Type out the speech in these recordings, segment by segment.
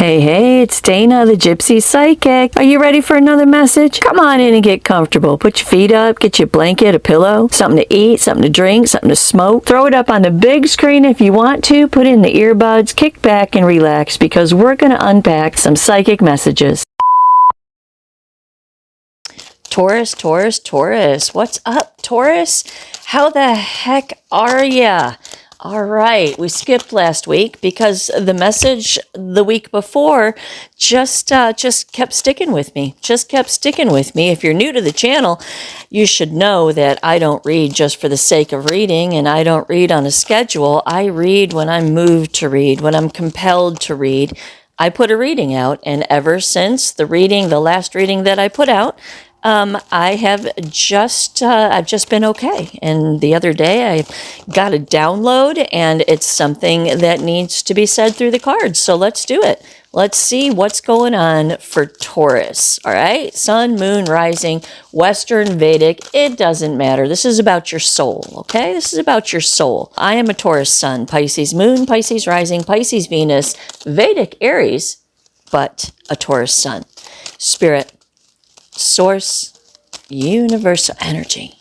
Hey, hey, it's Dana, the Gypsy Psychic. Are you ready for another message? Come on in and get comfortable. Put your feet up, get your blanket, a pillow, something to eat, something to drink, something to smoke. Throw it up on the big screen if you want to. Put in the earbuds, kick back and relax because we're going to unpack some psychic messages. Taurus, Taurus, Taurus. What's up, Taurus? How the heck are ya? All right, we skipped last week because the message the week before just kept sticking with me. If you're new to the channel, you should know that I don't read just for the sake of reading, and I don't read on a schedule. I read when I'm moved to read, when I'm compelled to read. I put a reading out, and ever since the last reading that I put out, I've just been okay. And the other day I got a download, and it's something that needs to be said through the cards. So let's do it. Let's see what's going on for Taurus. All right. Sun, moon, rising, Western, Vedic. It doesn't matter. This is about your soul. Okay. This is about your soul. I am a Taurus sun, Pisces moon, Pisces rising, Pisces Venus, Vedic Aries, but a Taurus sun. Spirit, source, universal energy.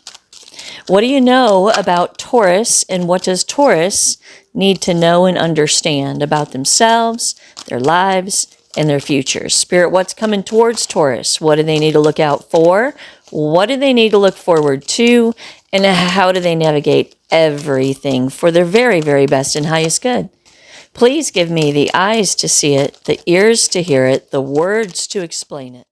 What do you know about Taurus, and what does Taurus need to know and understand about themselves, their lives, and their futures? Spirit, what's coming towards Taurus? What do they need to look out for? What do they need to look forward to? And how do they navigate everything for their very, very best and highest good? Please give me the eyes to see it, the ears to hear it, the words to explain it.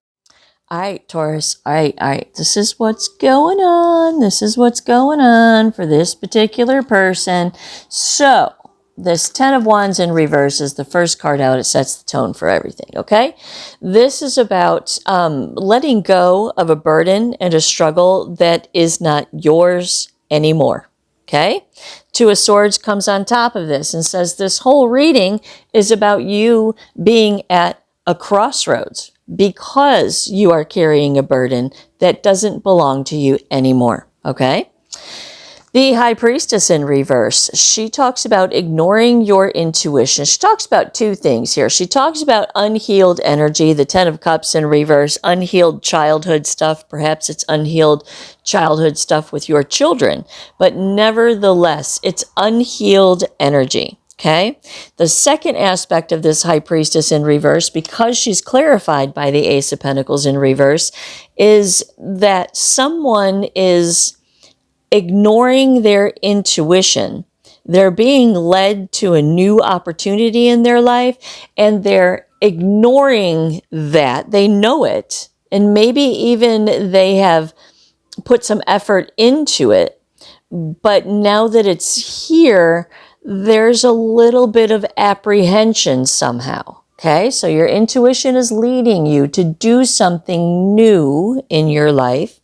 All right, Taurus, all right. This is what's going on. This is what's going on for this particular person. So, this 10 of Wands in reverse is the first card out. It sets the tone for everything, okay? This is about letting go of a burden and a struggle that is not yours anymore, okay? Two of Swords comes on top of this and says this whole reading is about you being at a crossroads, because you are carrying a burden that doesn't belong to you anymore, okay? The High Priestess in reverse, she talks about ignoring your intuition. She talks about two things here. She talks about unhealed energy, the 10 of Cups in reverse, unhealed childhood stuff. Perhaps it's unhealed childhood stuff with your children, but nevertheless, it's unhealed energy. Okay, the second aspect of this High Priestess in reverse, because she's clarified by the Ace of Pentacles in reverse, is that someone is ignoring their intuition. They're being led to a new opportunity in their life, and they're ignoring that. They know it, and maybe even they have put some effort into it, but now that it's here, there's a little bit of apprehension somehow, okay? So your intuition is leading you to do something new in your life,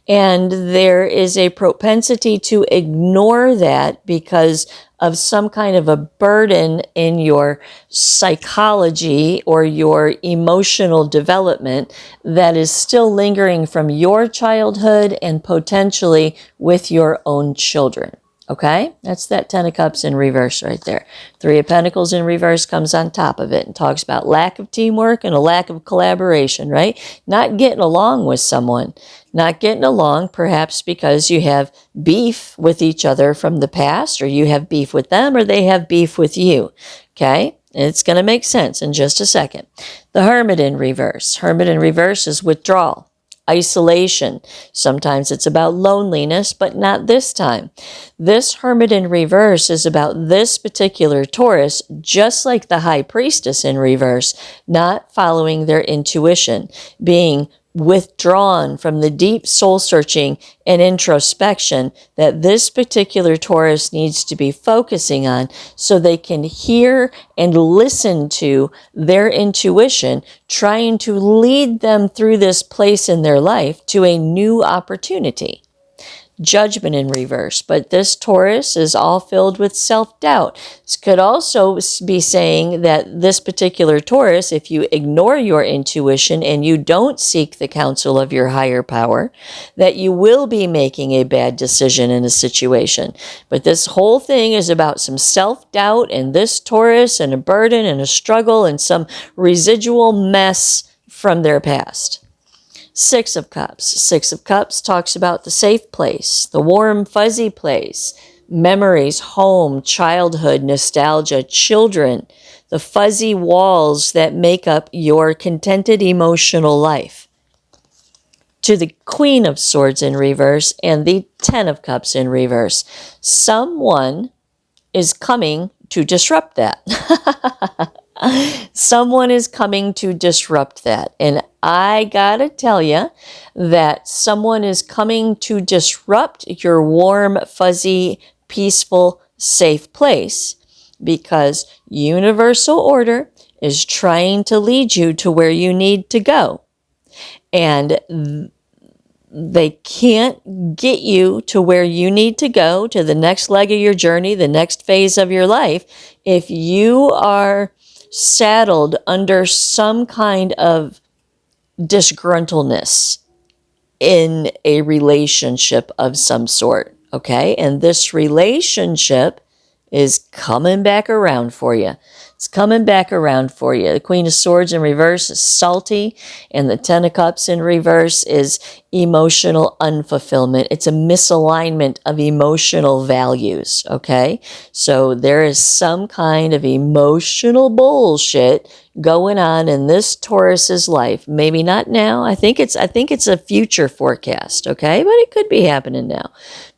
and there is a propensity to ignore that because of some kind of a burden in your psychology or your emotional development that is still lingering from your childhood and potentially with your own children. Okay, that's that 10 of Cups in reverse right there. 3 of Pentacles in reverse comes on top of it and talks about lack of teamwork and a lack of collaboration, right? Not getting along with someone, not getting along perhaps because you have beef with each other from the past, or you have beef with them, or they have beef with you, okay? It's going to make sense in just a second. The Hermit in reverse. Hermit in reverse is withdrawal, isolation. Sometimes it's about loneliness, but not this time. This Hermit in reverse is about this particular Taurus, just like the High Priestess in reverse, not following their intuition, being withdrawn from the deep soul searching and introspection that this particular Taurus needs to be focusing on so they can hear and listen to their intuition, trying to lead them through this place in their life to a new opportunity. Judgment in reverse. But this Taurus is all filled with self-doubt. This could also be saying that this particular Taurus, if you ignore your intuition and you don't seek the counsel of your higher power, that you will be making a bad decision in a situation. But this whole thing is about some self-doubt and this Taurus and a burden and a struggle and some residual mess from their past. Six of Cups. Six of Cups talks about the safe place, the warm, fuzzy place, memories, home, childhood, nostalgia, children, the fuzzy walls that make up your contented emotional life. To the Queen of Swords in reverse and the Ten of Cups in reverse. Someone is coming to disrupt that. Someone is coming to disrupt that. And I gotta tell you that someone is coming to disrupt your warm, fuzzy, peaceful, safe place because universal order is trying to lead you to where you need to go. And they can't get you to where you need to go, to the next leg of your journey, the next phase of your life, if you are saddled under some kind of disgruntledness in a relationship of some sort, okay? And this relationship is coming back around for you. It's coming back around for you. The Queen of Swords in reverse is salty, and the Ten of Cups in reverse is emotional unfulfillment. It's a misalignment of emotional values, okay? So there is some kind of emotional bullshit going on in this Taurus's life. Maybe not now. I think it's a future forecast, okay? But it could be happening now.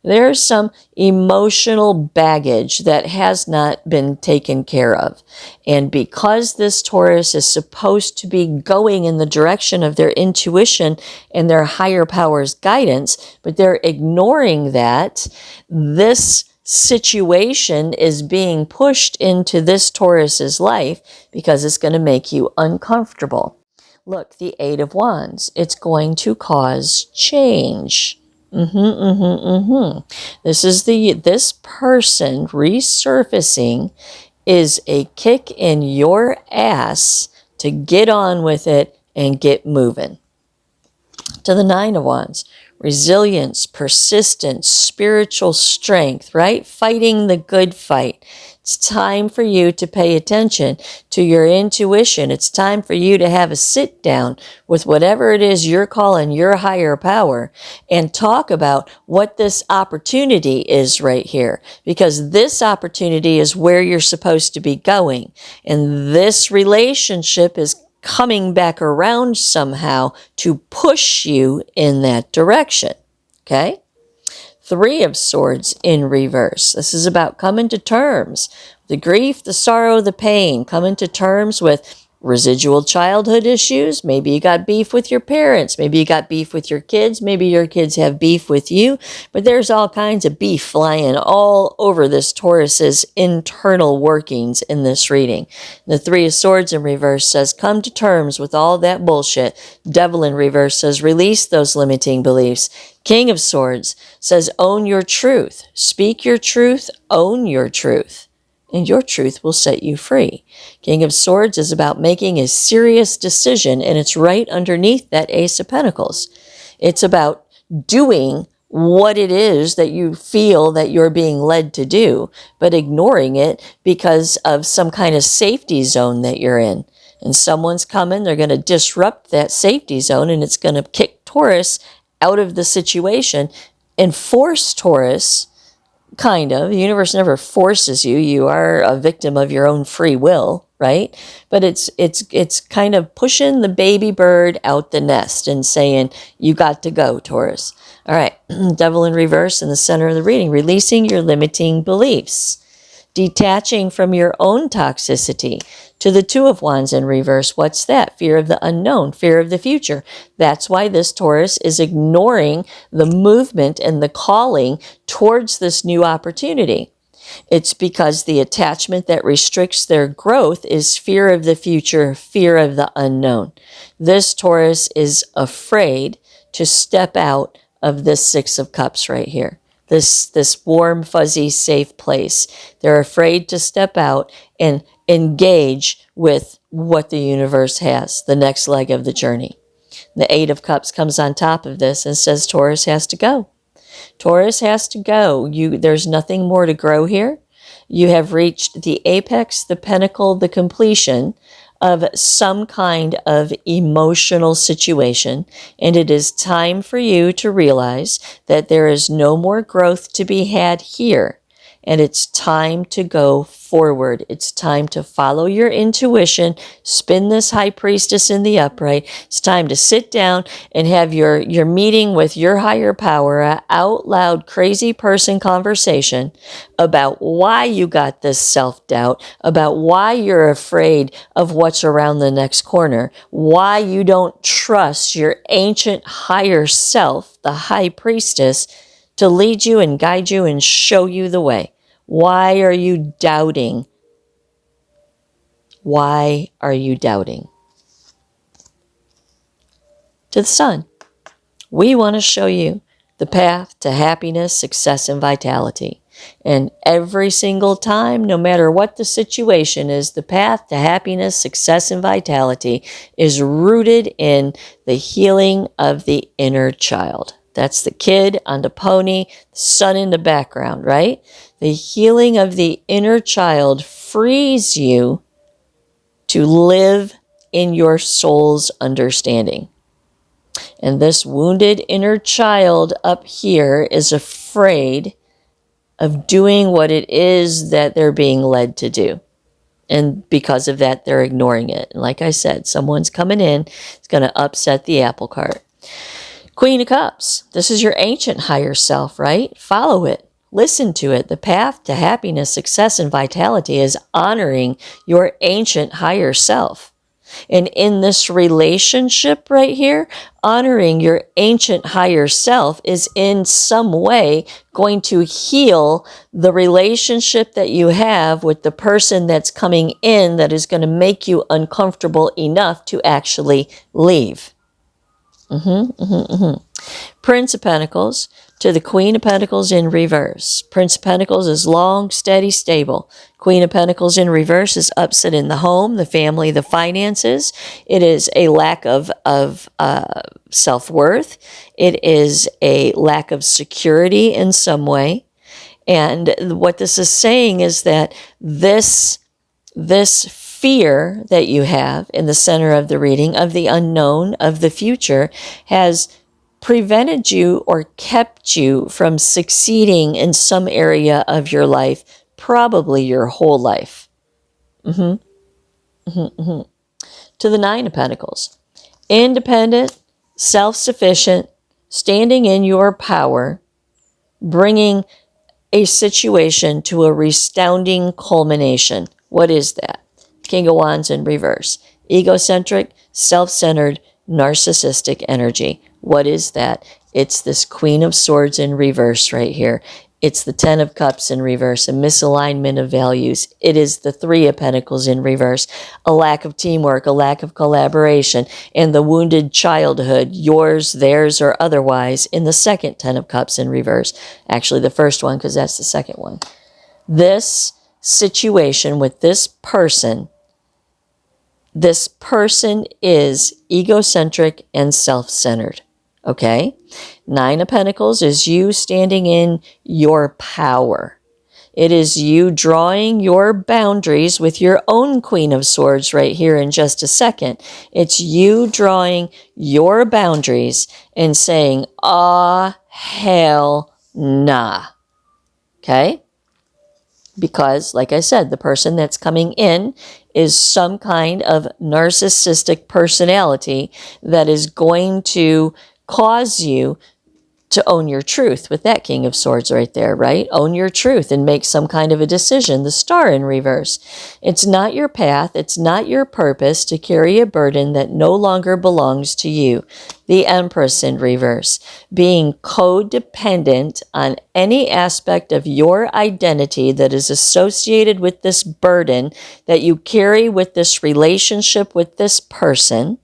There's some emotional baggage that has not been taken care of. And because this Taurus is supposed to be going in the direction of their intuition and their higher power's guidance, but they're ignoring that, this situation is being pushed into this Taurus's life because it's going to make you uncomfortable. Look, the Eight of Wands. It's going to cause change. This person resurfacing is a kick in your ass to get on with it and get moving. To the Nine of Wands, resilience, persistence, spiritual strength, right? Fighting the good fight. It's time for you to pay attention to your intuition. It's time for you to have a sit down with whatever it is you're calling your higher power and talk about what this opportunity is right here. Because this opportunity is where you're supposed to be going. And this relationship is coming back around somehow to push you in that direction. Okay? Three of Swords in reverse. This is about coming to terms. The grief, the sorrow, the pain. Coming to terms with residual childhood issues. Maybe you got beef with your parents. Maybe you got beef with your kids. Maybe your kids have beef with you. But there's all kinds of beef flying all over this Taurus's internal workings in this reading. The Three of Swords in reverse says, come to terms with all that bullshit. Devil in reverse says, release those limiting beliefs. King of Swords says, own your truth. Speak your truth. Own your truth. And your truth will set you free. King of Swords is about making a serious decision, and it's right underneath that Ace of Pentacles. It's about doing what it is that you feel that you're being led to do, but ignoring it because of some kind of safety zone that you're in. And someone's coming, they're going to disrupt that safety zone, and it's going to kick Taurus out of the situation and force Taurus. Kind of. The universe never forces you. You are a victim of your own free will, right? But it's kind of pushing the baby bird out the nest and saying, you got to go, Taurus. All right. Devil in reverse in the center of the reading. Releasing your limiting beliefs. Detaching from your own toxicity. To the Two of Wands in reverse, what's that? Fear of the unknown, fear of the future. That's why this Taurus is ignoring the movement and the calling towards this new opportunity. It's because the attachment that restricts their growth is fear of the future, fear of the unknown. This Taurus is afraid to step out of this Six of Cups right here. This warm, fuzzy, safe place. They're afraid to step out and engage with what the universe has, the next leg of the journey. The Eight of Cups comes on top of this and says Taurus has to go. Taurus has to go. There's nothing more to grow here. You have reached the apex, the pinnacle, the completion of some kind of emotional situation, and it is time for you to realize that there is no more growth to be had here, and it's time to go forward. It's time to follow your intuition, spin this high priestess in the upright. It's time to sit down and have your meeting with your higher power, a out loud crazy person conversation about why you got this self-doubt, about why you're afraid of what's around the next corner, why you don't trust your ancient higher self, the high priestess, to lead you and guide you and show you the way. Why are you doubting? Why are you doubting? To the Sun, we want to show you the path to happiness, success, and vitality. And every single time, no matter what the situation is, the path to happiness, success, and vitality is rooted in the healing of the inner child. That's the kid on the pony, the sun in the background, right? The healing of the inner child frees you to live in your soul's understanding. And this wounded inner child up here is afraid of doing what it is that they're being led to do. And because of that, they're ignoring it. And like I said, someone's coming in, it's going to upset the apple cart. Queen of Cups, this is your ancient higher self, right? Follow it. Listen to it. The path to happiness, success, and vitality is honoring your ancient higher self. And in this relationship right here, honoring your ancient higher self is in some way going to heal the relationship that you have with the person that's coming in that is going to make you uncomfortable enough to actually leave. Prince of Pentacles to the Queen of Pentacles in reverse. Prince of Pentacles is long, steady, stable. Queen of Pentacles in reverse is upset in the home, the family, the finances. It is a lack of self-worth. It is a lack of security in some way. And what this is saying is that this fear that you have in the center of the reading of the unknown, of the future, has prevented you or kept you from succeeding in some area of your life, probably your whole life. To the Nine of Pentacles. Independent, self-sufficient, standing in your power, bringing a situation to a resounding culmination. What is that? King of Wands in reverse. Egocentric, self-centered, narcissistic energy. What is that? It's this Queen of Swords in reverse right here. It's the Ten of Cups in reverse, a misalignment of values. It is the Three of Pentacles in reverse, a lack of teamwork, a lack of collaboration, and the wounded childhood, yours, theirs, or otherwise, in the second Ten of Cups in reverse. Actually, the first one, because that's the second one. This situation with this person is egocentric and self-centered. Okay? Nine of Pentacles is you standing in your power. It is you drawing your boundaries with your own Queen of Swords right here in just a second. It's you drawing your boundaries and saying, hell nah. Okay? Because, like I said, the person that's coming in is some kind of narcissistic personality that is going to cause you to own your truth with that King of Swords right there, right? Own your truth and make some kind of a decision. The Star in reverse. It's not your path. It's not your purpose to carry a burden that no longer belongs to you. The Empress in reverse. Being codependent on any aspect of your identity that is associated with this burden that you carry with this relationship with this person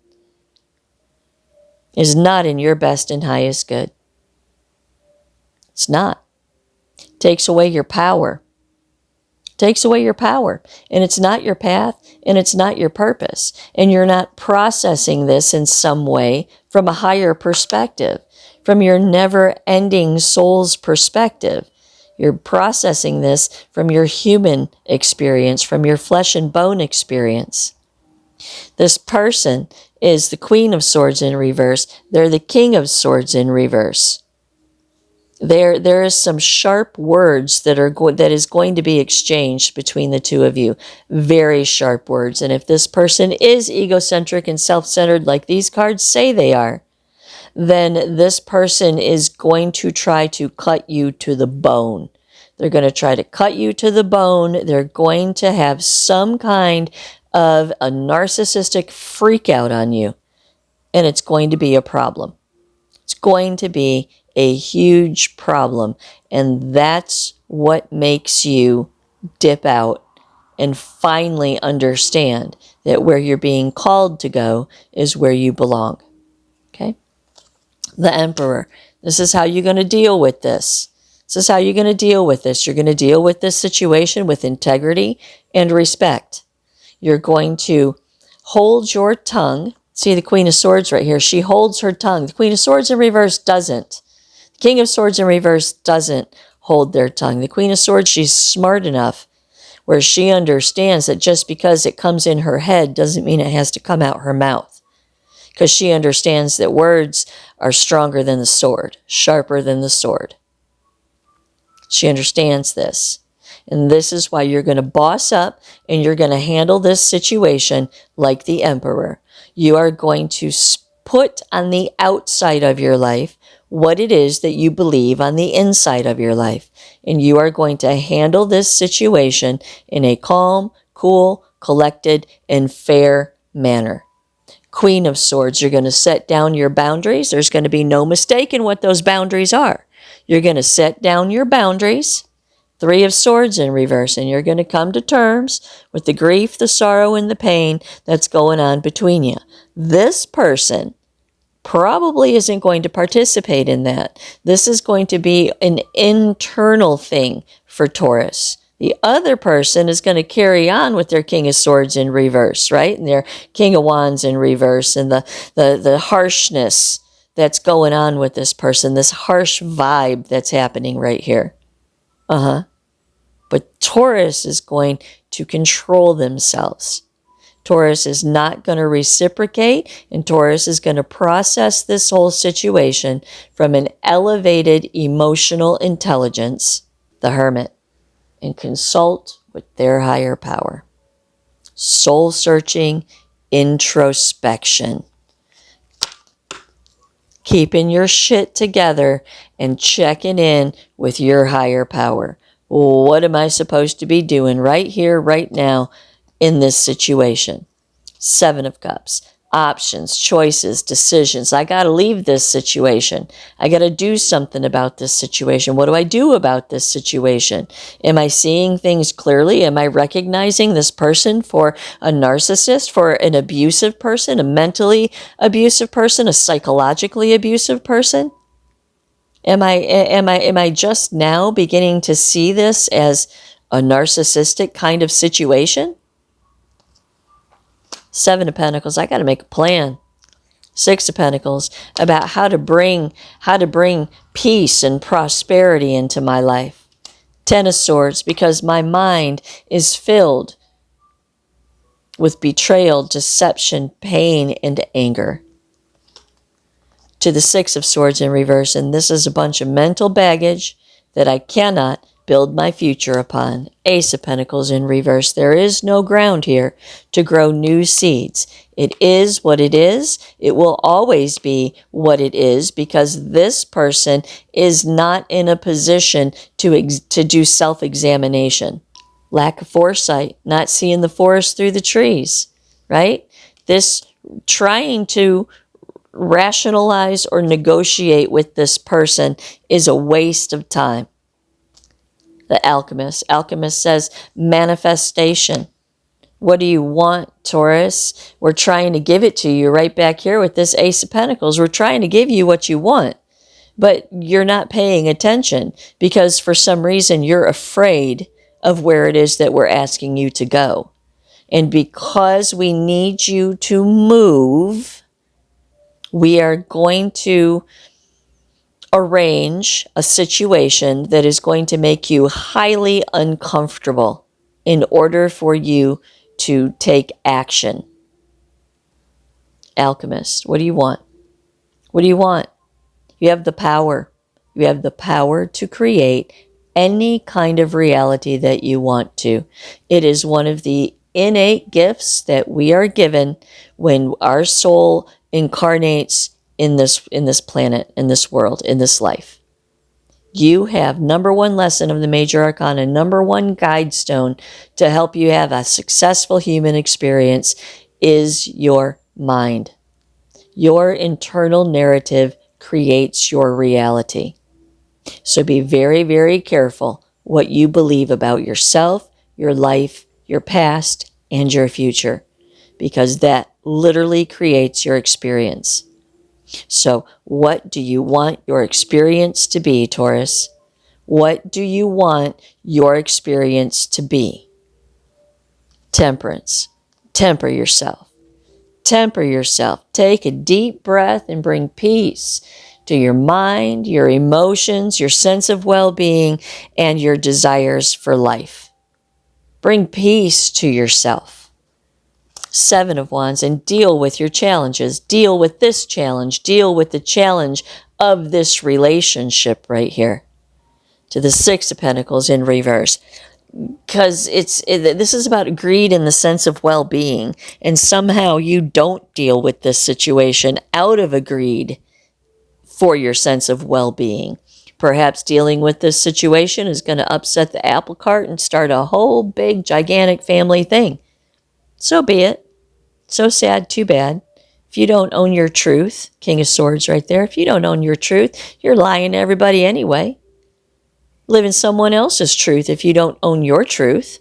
is not in your best and highest good. It's not. It takes away your power. It takes away your power. And it's not your path, and it's not your purpose. And you're not processing this in some way from a higher perspective, from your never-ending soul's perspective. You're processing this from your human experience, from your flesh and bone experience. This person is the Queen of Swords in reverse. They're the King of Swords in reverse. There is some sharp words that is going to be exchanged between the two of you. Very sharp words. And if this person is egocentric and self-centered like these cards say they are, then this person is going to try to cut you to the bone. They're going to try to cut you to the bone. They're going to have some kind of a narcissistic freak out on you. And it's going to be a problem. It's going to be a huge problem. And that's what makes you dip out and finally understand that where you're being called to go is where you belong. Okay? The Emperor. This is how you're going to deal with this. This is how you're going to deal with this. You're going to deal with this situation with integrity and respect. You're going to hold your tongue. See the Queen of Swords right here. She holds her tongue. The Queen of Swords in reverse doesn't. The King of Swords in reverse doesn't hold their tongue. The Queen of Swords, she's smart enough where she understands that just because it comes in her head doesn't mean it has to come out her mouth. Because she understands that words are stronger than the sword, sharper than the sword. She understands this. And this is why you're going to boss up and you're going to handle this situation like the Emperor. You are going to put on the outside of your life what it is that you believe on the inside of your life. And you are going to handle this situation in a calm, cool, collected, and fair manner. Queen of Swords, you're going to set down your boundaries. There's going to be no mistake in what those boundaries are. You're going to set down your boundaries. Three of Swords in reverse, and you're going to come to terms with the grief, the sorrow, and the pain that's going on between you. This person probably isn't going to participate in that. This is going to be an internal thing for Taurus. The other person is going to carry on with their King of Swords in reverse, right? And their King of Wands in reverse, and the harshness that's going on with this person, this harsh vibe that's happening right here. But Taurus is going to control themselves. Taurus is not going to reciprocate, and Taurus is going to process this whole situation from an elevated emotional intelligence, the Hermit, and consult with their higher power. Soul-searching introspection. Keeping your shit together and checking in with your higher power. What am I supposed to be doing right here, right now, in this situation? Seven of Cups. Options, choices, decisions. I got to leave this situation. I got to do something about this situation. What do I do about this situation? Am I seeing things clearly? Am I recognizing this person for a narcissist, for an abusive person, a mentally abusive person, a psychologically abusive person? Am I just now beginning to see this as a narcissistic kind of situation? Seven of Pentacles, I got to make a plan. Six of Pentacles, about how to bring peace and prosperity into my life. Ten of Swords, because my mind is filled with betrayal, deception, pain, and anger. To the Six of Swords in reverse, and this is a bunch of mental baggage that I cannot build my future upon. Ace of Pentacles in reverse. There is no ground here to grow new seeds. It is what it is. It will always be what it is, because this person is not in a position to do self-examination. Lack of foresight, not seeing the forest through the trees, right? This trying to rationalize or negotiate with this person is a waste of time. The Alchemist. Alchemist says manifestation. What do you want, Taurus? We're trying to give it to you right back here with this Ace of Pentacles. We're trying to give you what you want. but you're not paying attention because for some reason you're afraid of where it is that we're asking you to go. And because we need you to move, we are going to arrange a situation that is going to make you highly uncomfortable in order for you to take action. Alchemist, what do you want? What do you want? You have the power. You have the power to create any kind of reality that you want to. It is one of the innate gifts that we are given when our soul incarnates in this planet, in this world, in this life. You have number one lesson of the major arcana, number one guide stone to help you have a successful human experience is your mind. Your internal narrative creates your reality. So be very, very careful what you believe about yourself, your life, your past, and your future, because that literally creates your experience. So what do you want your experience to be, Taurus? What do you want your experience to be? Temperance. Temper yourself. Temper yourself. Take a deep breath and bring peace to your mind, your emotions, your sense of well-being, and your desires for life. Bring peace to yourself. Seven of Wands, and deal with your challenges. Deal with this challenge. Deal with the challenge of this relationship right here. To the Six of Pentacles in reverse. Because this is about greed in the sense of well-being. And somehow you don't deal with this situation out of a greed for your sense of well-being. Perhaps dealing with this situation is going to upset the apple cart and start a whole big, gigantic family thing. So be it. So sad, too bad. If you don't own your truth, King of Swords right there, if you don't own your truth, you're lying to everybody anyway. Living someone else's truth if you don't own your truth.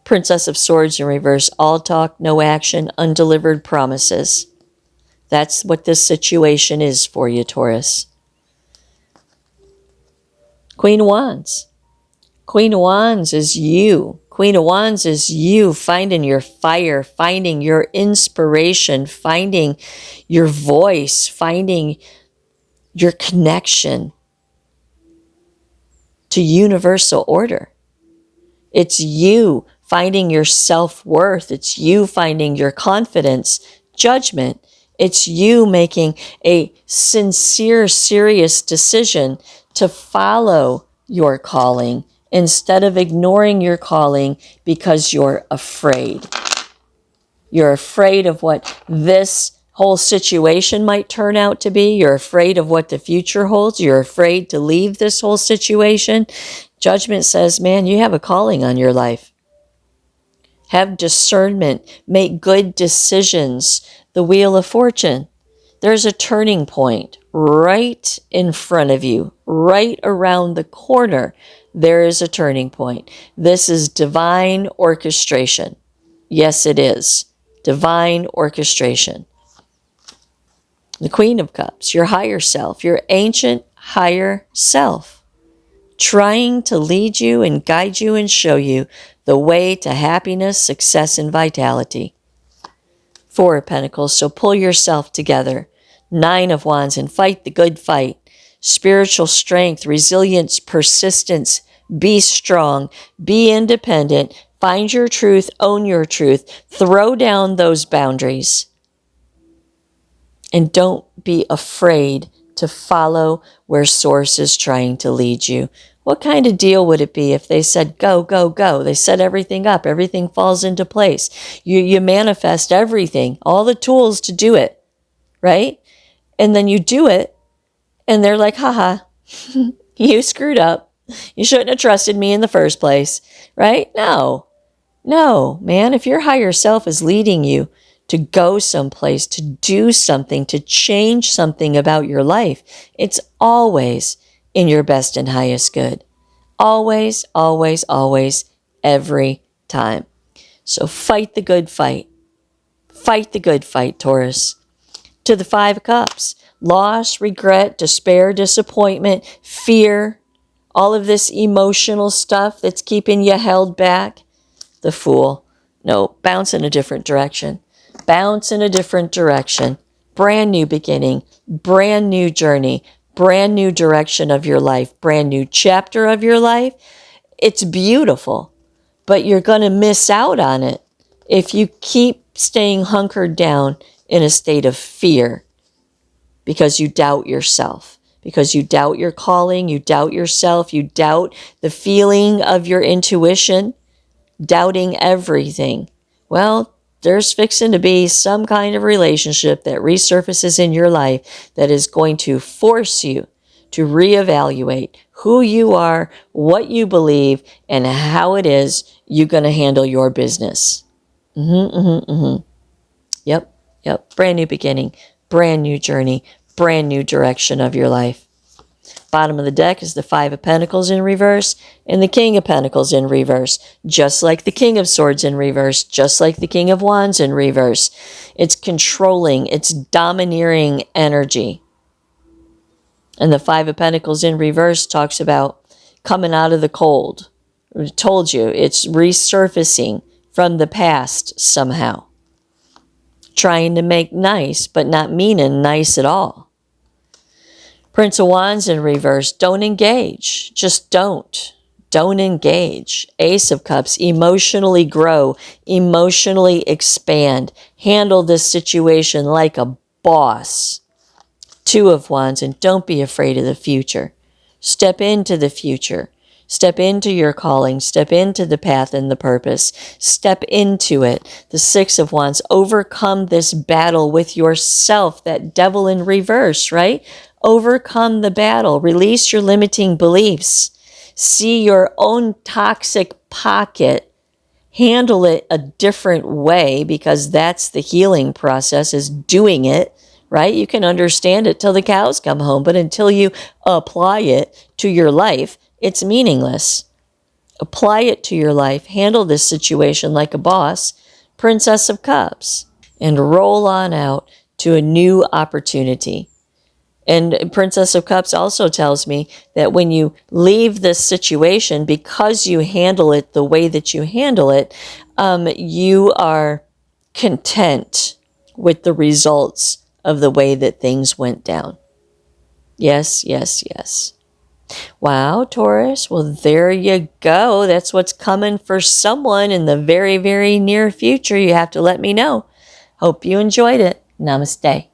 Princess of Swords in reverse, all talk, no action, undelivered promises. That's what this situation is for you, Taurus. Queen of Wands. Queen of Wands is you. Queen of Wands is you finding your fire, finding your inspiration, finding your voice, finding your connection to universal order. It's you finding your self-worth. It's you finding your confidence, judgment. It's you making a sincere, serious decision to follow your calling instead of ignoring your calling because you're afraid. You're afraid of what this whole situation might turn out to be. You're afraid of what the future holds. You're afraid to leave this whole situation. Judgment says, man, you have a calling on your life. Have discernment. Make good decisions. The Wheel of Fortune. There's a turning point right in front of you, right around the corner. There is a turning point. This is divine orchestration. Yes, it is. Divine orchestration. The Queen of Cups, your higher self, your ancient higher self, trying to lead you and guide you and show you the way to happiness, success, and vitality. Four of Pentacles, so pull yourself together. Nine of Wands, and fight the good fight. Spiritual strength, resilience, persistence. Be strong. Be independent. Find your truth. Own your truth. Throw down those boundaries. And don't be afraid to follow where Source is trying to lead you. What kind of deal would it be if they said, go, go, go? They set everything up. Everything falls into place. You manifest everything, all the tools to do it, right? And then you do it, and they're like, haha, you screwed up. You shouldn't have trusted me in the first place, right? No, man. If your higher self is leading you to go someplace, to do something, to change something about your life, it's always in your best and highest good. Always, always, always, every time. So fight the good fight. Fight the good fight, Taurus. To the Five of Cups. loss, regret, despair, disappointment, fear, all of this emotional stuff that's keeping you held back. The Fool. No, bounce in a different direction. Bounce in a different direction. Brand new beginning, brand new journey, brand new direction of your life, brand new chapter of your life. It's beautiful, but you're going to miss out on it if you keep staying hunkered down in a state of fear because you doubt yourself, because you doubt your calling, you doubt yourself, you doubt the feeling of your intuition, doubting everything. Well, there's fixing to be some kind of relationship that resurfaces in your life that is going to force you to reevaluate who you are, what you believe, and how it is you're going to handle your business. Yep. Brand new beginning, brand new journey, brand new direction of your life. Bottom of the deck is the Five of Pentacles in reverse and the King of Pentacles in reverse, just like the King of Swords in reverse, just like the King of Wands in reverse. It's controlling, it's domineering energy. And the Five of Pentacles in reverse talks about coming out of the cold. I told you, it's resurfacing from the past somehow. Trying to make nice, but not meaning nice at all. Prince of Wands in reverse, don't engage. Just don't. Don't engage. Ace of Cups, emotionally grow, emotionally expand. Handle this situation like a boss. Two of Wands, and don't be afraid of the future. Step into the future. Step into your calling. Step into the path and the purpose. Step into it. The Six of Wands, overcome this battle with yourself, that devil in reverse, right? Overcome the battle. Release your limiting beliefs. See your own toxic pocket. Handle it a different way, because that's the healing process, is doing it, right? You can understand it till the cows come home, but until you apply it to your life, it's meaningless. Apply it to your life. Handle this situation like a boss. Princess of Cups. And roll on out to a new opportunity. And Princess of Cups also tells me that when you leave this situation, because you handle it the way that you handle it, you are content with the results of the way that things went down. Yes. Wow, Taurus. Well, there you go. That's what's coming for someone in the very, very near future. You have to let me know. Hope you enjoyed it. Namaste.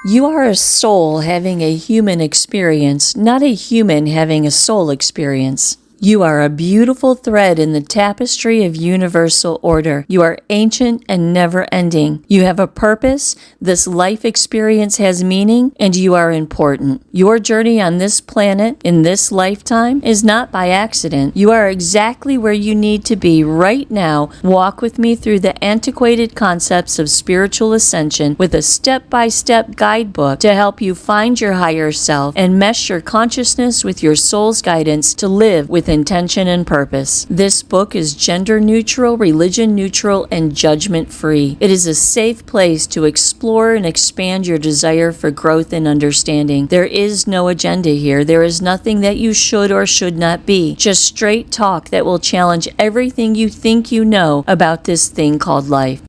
You are a soul having a human experience, not a human having a soul experience. You are a beautiful thread in the tapestry of universal order. You are ancient and never-ending. You have a purpose, this life experience has meaning, and you are important. Your journey on this planet, in this lifetime, is not by accident. You are exactly where you need to be right now. Walk with me through the antiquated concepts of spiritual ascension with a step-by-step guidebook to help you find your higher self and mesh your consciousness with your soul's guidance to live with intention and purpose. This book is gender neutral, religion neutral, and judgment free. It is a safe place to explore and expand your desire for growth and understanding. There is no agenda here. There is nothing that you should or should not be. Just straight talk that will challenge everything you think you know about this thing called life.